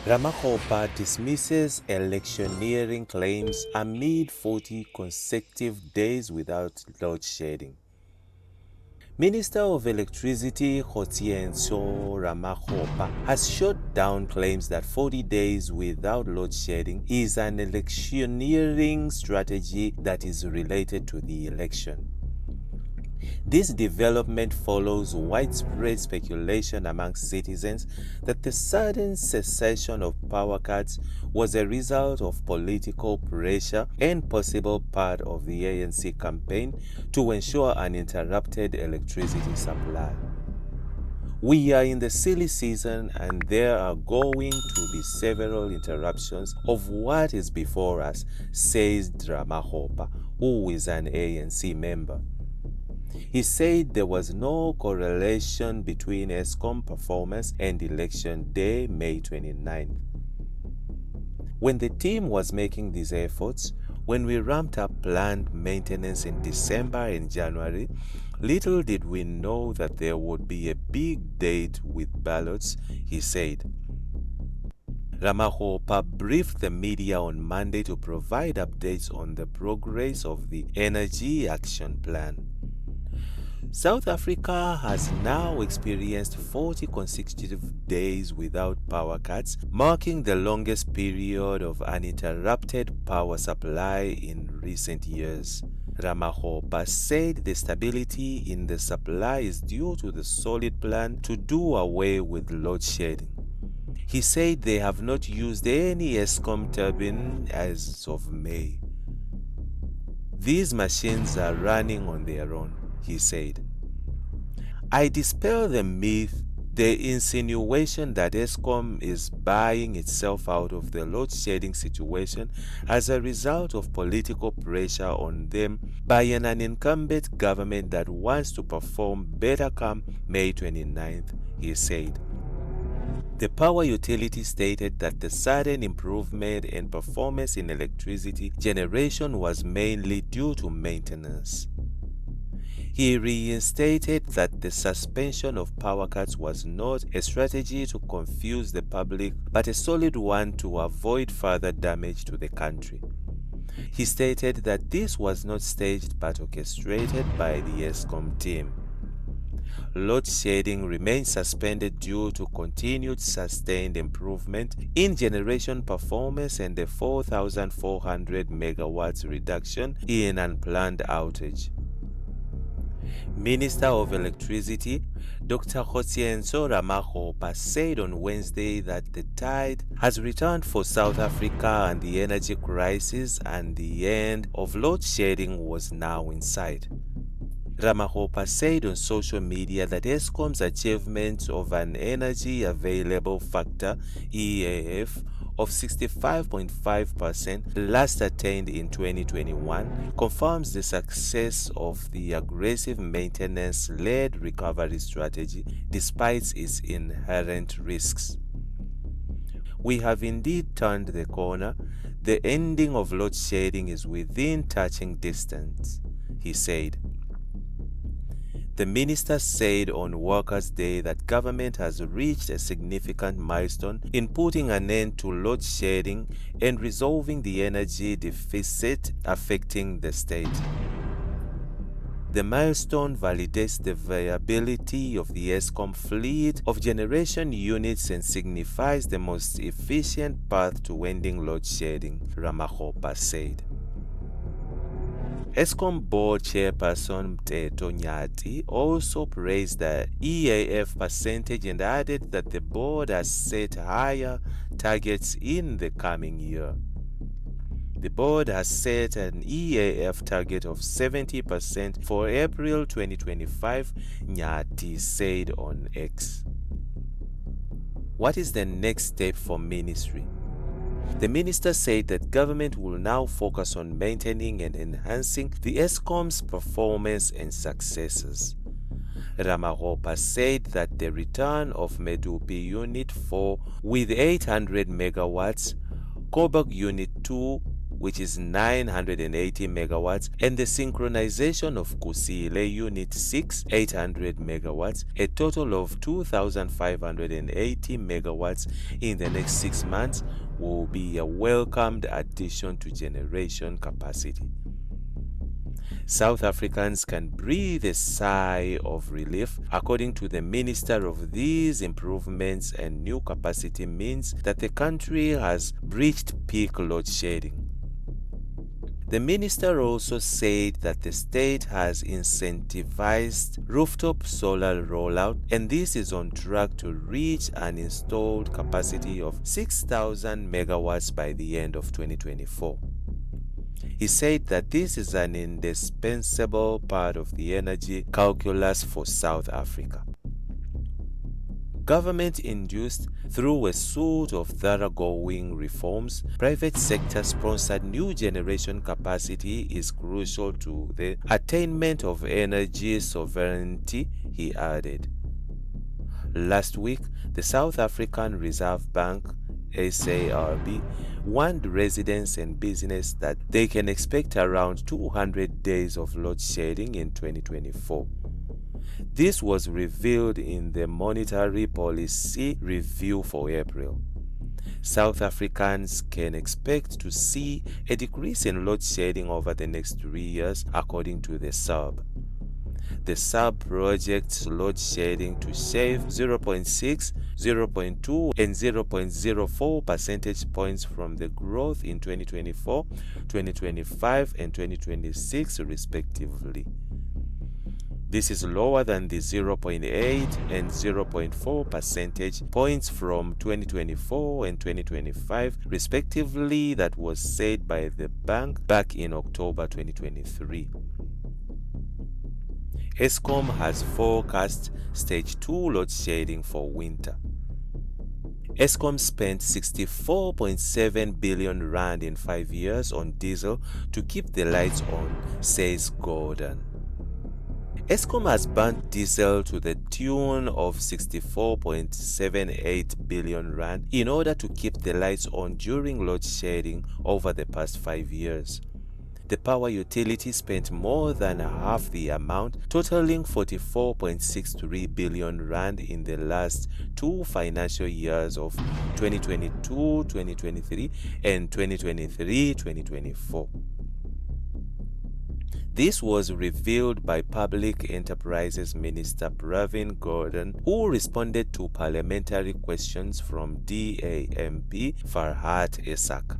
Ramokgopa dismisses electioneering claims amid 40 consecutive days without load shedding. Minister of Electricity Kgosientsho Ramokgopa has shot down claims that 40 days without load shedding is an electioneering strategy that is related to the election. This development follows widespread speculation among citizens that the sudden cessation of power cuts was a result of political pressure and possible part of the ANC campaign to ensure uninterrupted electricity supply. We are in the silly season and there are going to be several interruptions of what is before us, says Ramokgopa, who is an ANC member. He said there was no correlation between ESCOM performance and election day, May 29th. When the team was making these efforts, when we ramped up planned maintenance in December and January, little did we know that there would be a big date with ballots, he said. Ramokgopa briefed the media on Monday to provide updates on the progress of the Energy Action Plan. South Africa has now experienced 40 consecutive days without power cuts, marking the longest period of uninterrupted power supply in recent years. Ramokgopa said the stability in the supply is due to the solid plan to do away with load shedding. He said they have not used any ESCOM turbine as of May. These machines are running on their own, he said. I dispel the myth, the insinuation that ESCOM is buying itself out of the load shedding situation as a result of political pressure on them by an unincumbent government that wants to perform better come May 29th, he said. The power utility stated that the sudden improvement in performance in electricity generation was mainly due to maintenance. He reinstated that the suspension of power cuts was not a strategy to confuse the public, but a solid one to avoid further damage to the country. He stated that this was not staged but orchestrated by the ESCOM team. Load shedding remains suspended due to continued sustained improvement in generation performance and a 4,400 megawatts reduction in unplanned outage. Minister of Electricity, Dr. Kgosientsho Ramokgopa, said on Wednesday that the tide has returned for South Africa and the energy crisis and the end of load shedding was now in sight. Ramokgopa said on social media that ESCOM's achievement of an energy available factor EAF of 65.5% last attained in 2021 confirms the success of the aggressive maintenance-led recovery strategy despite its inherent risks. We have indeed turned the corner. The ending of load shedding is within touching distance, he said. The minister said on Workers' Day that government has reached a significant milestone in putting an end to load shedding and resolving the energy deficit affecting the state. The milestone validates the viability of the ESCOM fleet of generation units and signifies the most efficient path to ending load shedding, Ramokgopa said. ESCOM board chairperson Mteto Nyati also praised the EAF percentage and added that the board has set higher targets in the coming year. The board has set an EAF target of 70% for April 2025, Nyati said on X. What is the next step for ministry? The minister said that government will now focus on maintaining and enhancing the ESCOM's performance and successes. Ramokgopa said that the return of Medupi Unit 4 with 800 megawatts, Coburg Unit 2 which is 980 megawatts, and the synchronization of Kusile Unit 6, 800 megawatts, a total of 2,580 megawatts in the next 6 months, will be a welcomed addition to generation capacity. South Africans can breathe a sigh of relief. According to the minister, of these improvements and new capacity means that the country has breached peak load shedding. The minister also said that the state has incentivized rooftop solar rollout, and this is on track to reach an installed capacity of 6,000 megawatts by the end of 2024. He said that this is an indispensable part of the energy calculus for South Africa. Government-induced through a suite of thoroughgoing reforms, private sector-sponsored new generation capacity is crucial to the attainment of energy sovereignty, he added. Last week, the South African Reserve Bank, SARB, warned residents and business that they can expect around 200 days of load shedding in 2024. This was revealed in the Monetary Policy Review for April. South Africans can expect to see a decrease in load shedding over the next 3 years, according to the SARB. The SARB projects load shedding to shave 0.6, 0.2, and 0.04 percentage points from the growth in 2024, 2025, and 2026, respectively. This is lower than the 0.8 and 0.4 percentage points from 2024 and 2025, respectively, that was said by the bank back in October 2023. Eskom has forecast stage 2 load shedding for winter. Eskom spent 64.7 billion rand in 5 years on diesel to keep the lights on, says Gordon. Eskom has burnt diesel to the tune of 64.78 billion rand in order to keep the lights on during load shedding over the past 5 years. The power utility spent more than half the amount, totaling 44.63 billion rand in the last 2 financial years of 2022-2023 and 2023-2024. This was revealed by Public Enterprises Minister Pravin Gordhan, who responded to parliamentary questions from DAMP Farhat Isaac.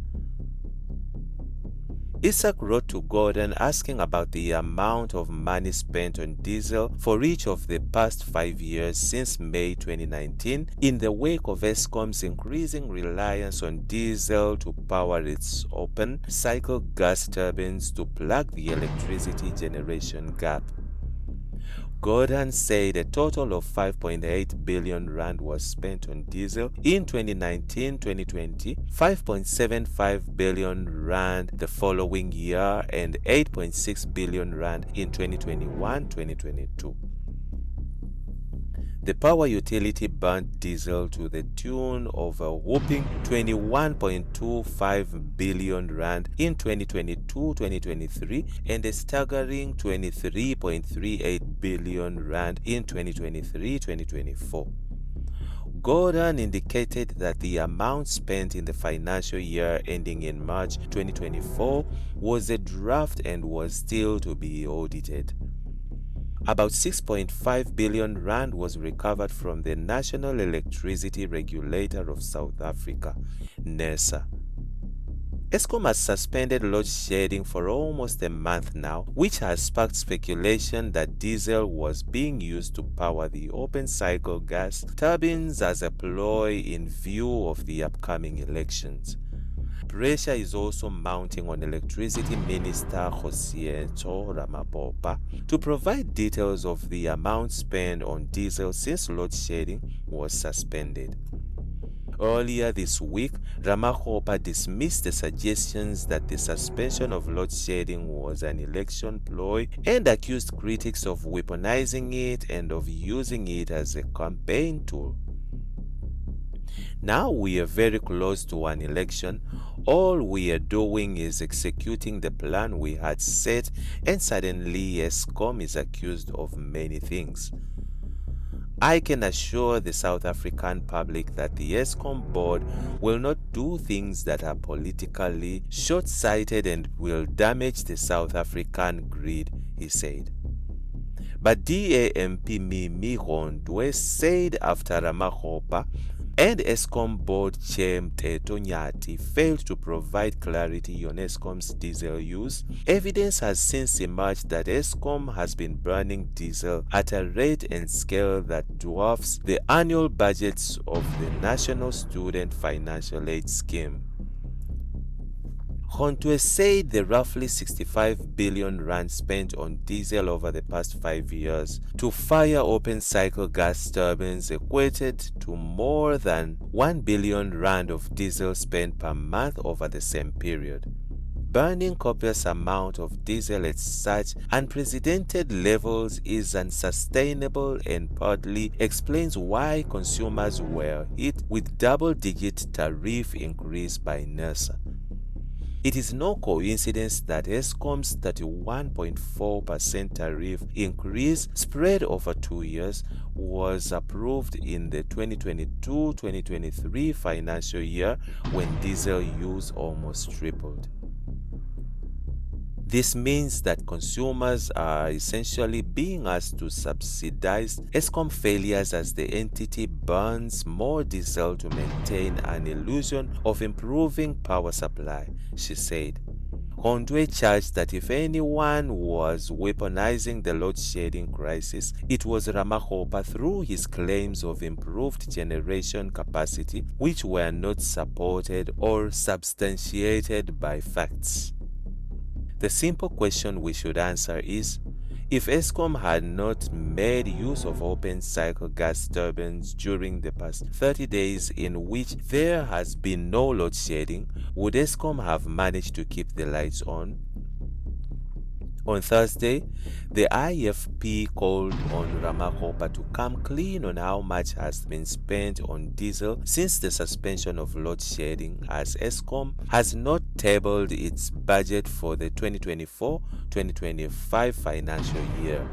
Isaac wrote to Gordhan asking about the amount of money spent on diesel for each of the past 5 years since May 2019 in the wake of Eskom's increasing reliance on diesel to power its open-cycle gas turbines to plug the electricity generation gap. Gordhan said a total of 5.8 billion rand was spent on diesel in 2019-2020, 5.75 billion rand the following year, and 8.6 billion rand in 2021-2022. The power utility burnt diesel to the tune of a whopping 21.25 billion rand in 2022-2023 and a staggering 23.38 billion rand in 2023-2024. Gordhan indicated that the amount spent in the financial year ending in March 2024 was a draft and was still to be audited. About 6.5 billion rand was recovered from the National Electricity Regulator of South Africa, NERSA. Eskom has suspended load shedding for almost a month now, which has sparked speculation that diesel was being used to power the open-cycle gas turbines as a ploy in view of the upcoming elections. Pressure is also mounting on Electricity Minister Kgosientsho Ramokgopa to provide details of the amount spent on diesel since load shedding was suspended. Earlier this week, Ramokgopa dismissed the suggestions that the suspension of load shedding was an election ploy and accused critics of weaponizing it and of using it as a campaign tool. Now we are very close to an election. All we are doing is executing the plan we had set, and suddenly Eskom is accused of many things. I can assure the South African public that the Eskom board will not do things that are politically short-sighted and will damage the South African grid, he said. But DAMP Mimi Gondwe said after Ramokgopa and Eskom board chair Mteto Nyati failed to provide clarity on Eskom's diesel use, evidence has since emerged that Eskom has been burning diesel at a rate and scale that dwarfs the annual budgets of the National Student Financial Aid Scheme. Gondwe said the roughly 65 billion rand spent on diesel over the past 5 years to fire open-cycle gas turbines equated to more than 1 billion rand of diesel spent per month over the same period. Burning copious amount of diesel at such unprecedented levels is unsustainable and partly explains why consumers were hit with double-digit tariff increase by NERSA. It is no coincidence that Eskom's 31.4% tariff increase spread over 2 years was approved in the 2022-2023 financial year when diesel use almost tripled. This means that consumers are essentially being asked to subsidize Eskom failures as the entity burns more diesel to maintain an illusion of improving power supply, she said. Gondwe charged that if anyone was weaponizing the load-shedding crisis, it was Ramokgopa through his claims of improved generation capacity, which were not supported or substantiated by facts. The simple question we should answer is, if Eskom had not made use of open-cycle gas turbines during the past 30 days in which there has been no load shedding, would Eskom have managed to keep the lights on? On Thursday, the IFP called on Ramokgopa to come clean on how much has been spent on diesel since the suspension of load shedding, as Eskom has not tabled its budget for the 2024-2025 financial year.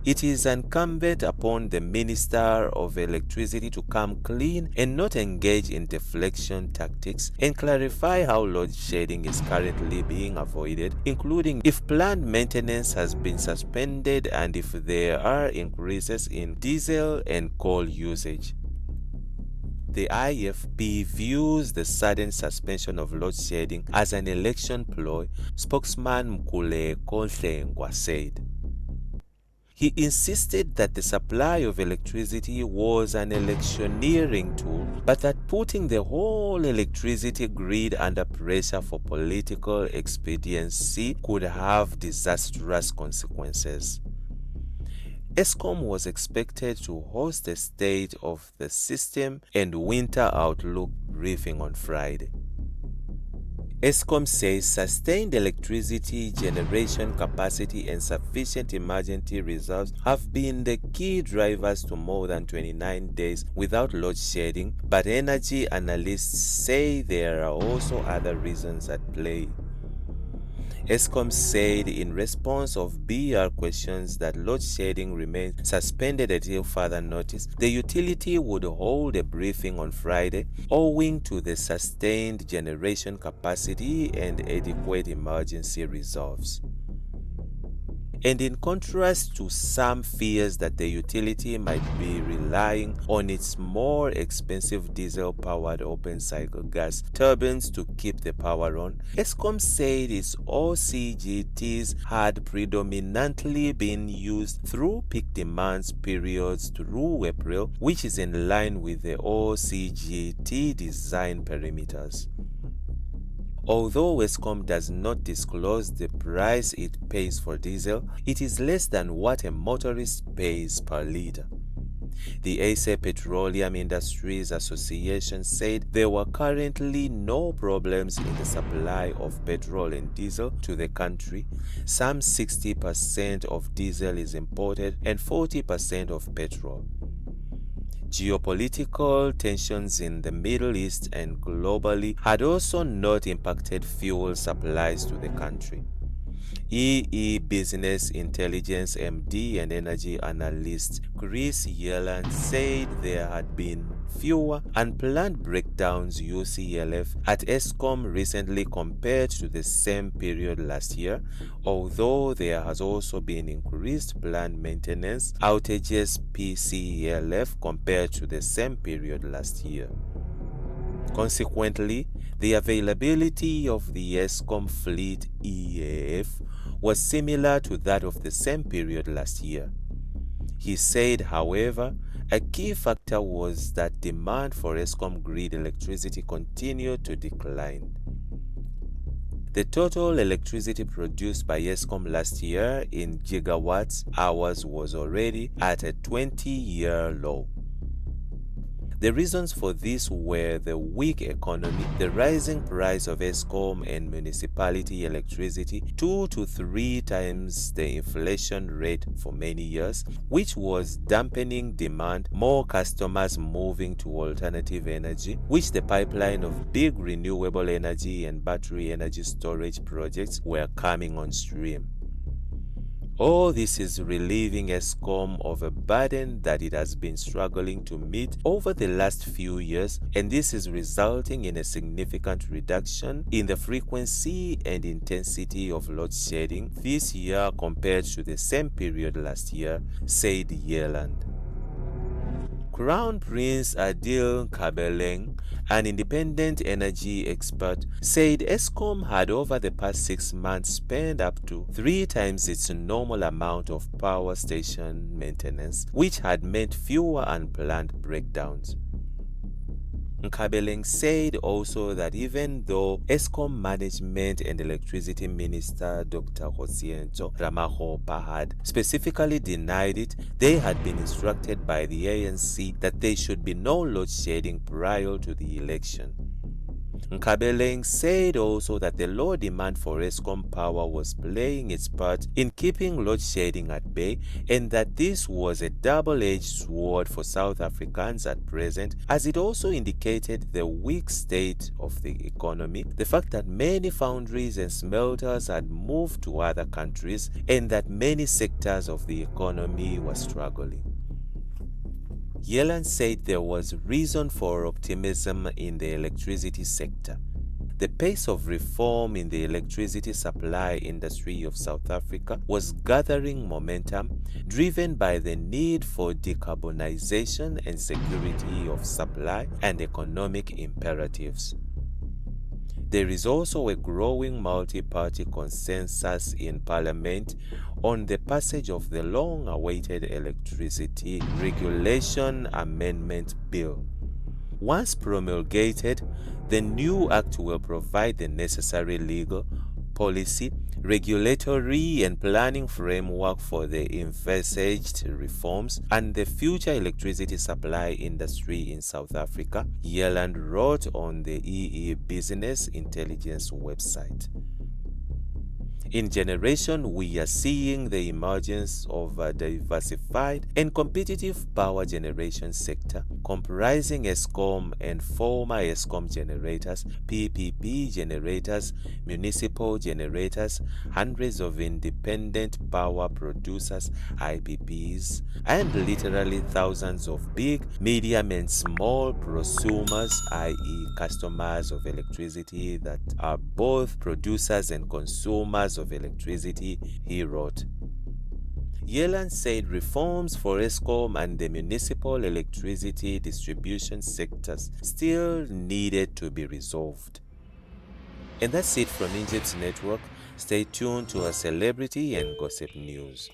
It is incumbent upon the Minister of Electricity to come clean and not engage in deflection tactics and clarify how load shedding is currently being avoided, including if planned maintenance has been suspended and if there are increases in diesel and coal usage. The IFP views the sudden suspension of load shedding as an election ploy, spokesman Mkuleko Nhlengwa said. He insisted that the supply of electricity was an electioneering tool, but that putting the whole electricity grid under pressure for political expediency could have disastrous consequences. Eskom was expected to host a State of the System and Winter Outlook briefing on Friday. Eskom says sustained electricity generation capacity and sufficient emergency reserves have been the key drivers to more than 29 days without load shedding, but energy analysts say there are also other reasons at play. Eskom said in response of BR questions that load shedding remains suspended until further notice. The utility would hold a briefing on Friday owing to the sustained generation capacity and adequate emergency reserves. And in contrast to some fears that the utility might be relying on its more expensive diesel-powered open-cycle gas turbines to keep the power on, Eskom said its OCGTs had predominantly been used through peak demands periods through April, which is in line with the OCGT design parameters. Although Eskom does not disclose the price it pays for diesel, it is less than what a motorist pays per litre. The SA Petroleum Industries Association said there were currently no problems in the supply of petrol and diesel to the country. Some 60% of diesel is imported and 40% of petrol. Geopolitical tensions in the Middle East and globally had also not impacted fuel supplies to the country. Business Intelligence MD and energy analyst Chris Yelland said there had been fewer unplanned breakdowns UCLF at Eskom recently compared to the same period last year, although there has also been increased planned maintenance outages PCELF compared to the same period last year. Consequently, the availability of the Eskom fleet EAF was similar to that of the same period last year. He said, however, a key factor was that demand for Eskom grid electricity continued to decline. The total electricity produced by Eskom last year in gigawatts hours was already at a 20-year low. The reasons for this were the weak economy, the rising price of Eskom and municipality electricity 2 to 3 times the inflation rate for many years, which was dampening demand, more customers moving to alternative energy, which the pipeline of big renewable energy and battery energy storage projects were coming on stream. All this is relieving Eskom of a burden that it has been struggling to meet over the last few years, and this is resulting in a significant reduction in the frequency and intensity of load shedding this year compared to the same period last year, said Yeland. Crown Prince Adil Kabeleng, an independent energy expert, said Eskom had over the past 6 months spent up to 3 times its normal amount of power station maintenance, which had meant fewer unplanned breakdowns. Kabeleng said also that even though Eskom management and electricity minister Dr. Kgosientsho Ramokgopa had specifically denied it, they had been instructed by the ANC that there should be no load shedding prior to the election. Kabeleng said also that the low demand for Eskom power was playing its part in keeping load shedding at bay, and that this was a double-edged sword for South Africans at present, as it also indicated the weak state of the economy, the fact that many foundries and smelters had moved to other countries, and that many sectors of the economy were struggling. Yeland said there was reason for optimism in the electricity sector. The pace of reform in the electricity supply industry of South Africa was gathering momentum, driven by the need for decarbonization and security of supply and economic imperatives. There is also a growing multi-party consensus in Parliament on the passage of the long-awaited Electricity Regulation Amendment Bill. Once promulgated, the new act will provide the necessary legal, policy, regulatory and planning framework for the envisaged reforms and the future electricity supply industry in South Africa, Yeland wrote on the Business Intelligence website. In generation, we are seeing the emergence of a diversified and competitive power generation sector comprising Eskom and former Eskom generators, PPP generators, municipal generators, hundreds of independent power producers, IPPs, and literally thousands of big, medium, and small prosumers, i.e. customers of electricity that are both producers and consumers of electricity, he wrote. Yeland said reforms for Eskom and the municipal electricity distribution sectors still needed to be resolved. And that's it from Injibs Network. Stay tuned to our celebrity and gossip news.